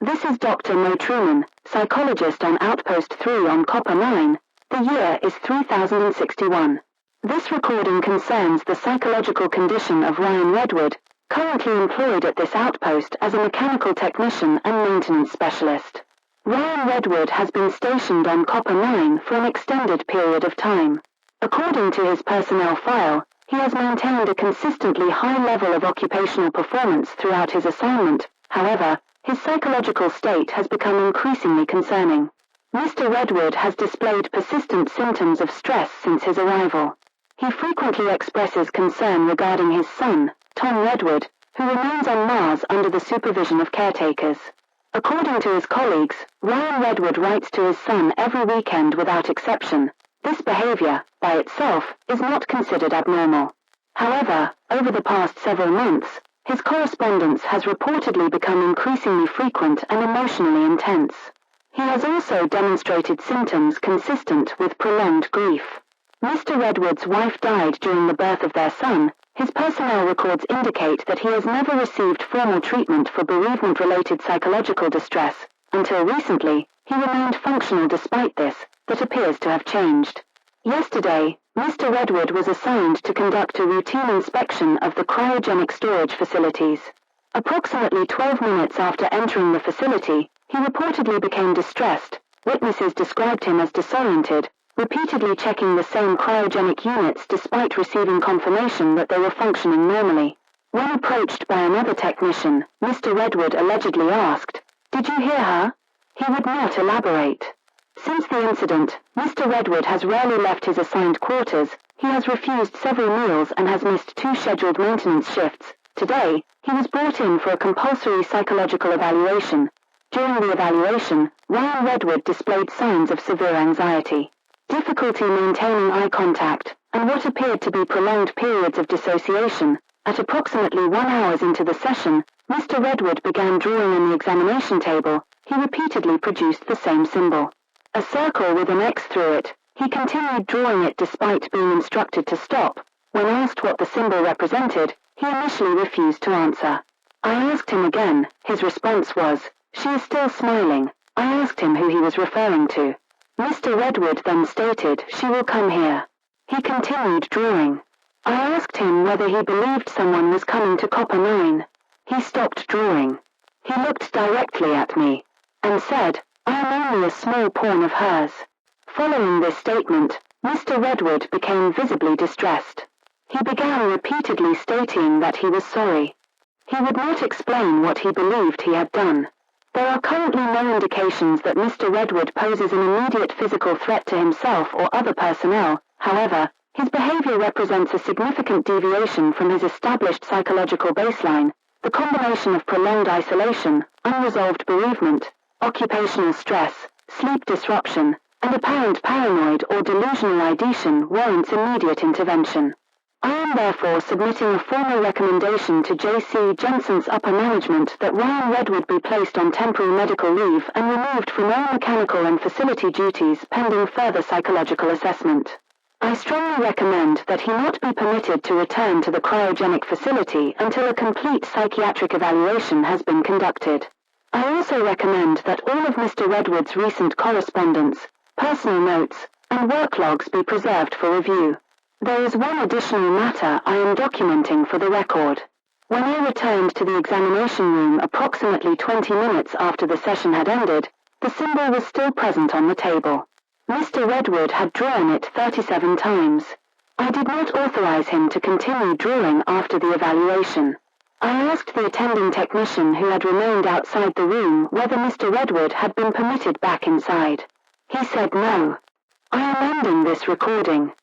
This is Dr. Mo Truman, psychologist on Outpost 3 on Copper 9. The year is 3061. This recording concerns the psychological condition of Ryan Redwood, currently employed at this outpost as a mechanical technician and maintenance specialist. Ryan Redwood has been stationed on Copper 9 for an extended period of time. According to his personnel file, he has maintained a consistently high level of occupational performance throughout his assignment. However, his psychological state has become increasingly concerning. Mr. Redwood has displayed persistent symptoms of stress since his arrival. He frequently expresses concern regarding his son, Tom Redwood, who remains on Mars under the supervision of caretakers. According to his colleagues, Ryan Redwood writes to his son every weekend without exception. This behavior, by itself, is not considered abnormal. However, over the past several months, his correspondence has reportedly become increasingly frequent and emotionally intense. He has also demonstrated symptoms consistent with prolonged grief. Mr. Redwood's wife died during the birth of their son. His personnel records indicate that he has never received formal treatment for bereavement-related psychological distress. Until recently, he remained functional despite this, that appears to have changed. Yesterday, Mr. Redwood was assigned to conduct a routine inspection of the cryogenic storage facilities. Approximately 12 minutes after entering the facility, he reportedly became distressed. Witnesses described him as disoriented, repeatedly checking the same cryogenic units despite receiving confirmation that they were functioning normally. When approached by another technician, Mr. Redwood allegedly asked, "Did you hear her?" He would not elaborate. Since the incident, Mr. Redwood has rarely left his assigned quarters. He has refused several meals and has missed 2 scheduled maintenance shifts. Today, he was brought in for a compulsory psychological evaluation. During the evaluation, Ryan Redwood displayed signs of severe anxiety, difficulty maintaining eye contact, and what appeared to be prolonged periods of dissociation. At approximately 1 hour into the session, Mr. Redwood began drawing on the examination table. He repeatedly produced the same symbol, a circle with an X through it. He continued drawing it despite being instructed to stop. When asked what the symbol represented, he initially refused to answer. I asked him again. His response was, "She is still smiling." I asked him who he was referring to. Mr. Redwood then stated, "She will come here." He continued drawing. I asked him whether he believed someone was coming to Copper 9. He stopped drawing. He looked directly at me and said, "I am only a small pawn of hers." Following this statement, Mr. Redwood became visibly distressed. He began repeatedly stating that he was sorry. He would not explain what he believed he had done. There are currently no indications that Mr. Redwood poses an immediate physical threat to himself or other personnel. However, his behavior represents a significant deviation from his established psychological baseline. The combination of prolonged isolation, unresolved bereavement, occupational stress, sleep disruption, and apparent paranoid or delusional ideation warrants immediate intervention. I am therefore submitting a formal recommendation to J.C. Jensen's upper management that Ryan Redwood be placed on temporary medical leave and removed from all mechanical and facility duties pending further psychological assessment. I strongly recommend that he not be permitted to return to the cryogenic facility until a complete psychiatric evaluation has been conducted. I also recommend that all of Mr. Redwood's recent correspondence, personal notes, and work logs be preserved for review. There is one additional matter I am documenting for the record. When I returned to the examination room approximately 20 minutes after the session had ended, the symbol was still present on the table. Mr. Redwood had drawn it 37 times. I did not authorize him to continue drawing after the evaluation. I asked the attending technician who had remained outside the room whether Mr. Redwood had been permitted back inside. He said no. I am ending this recording.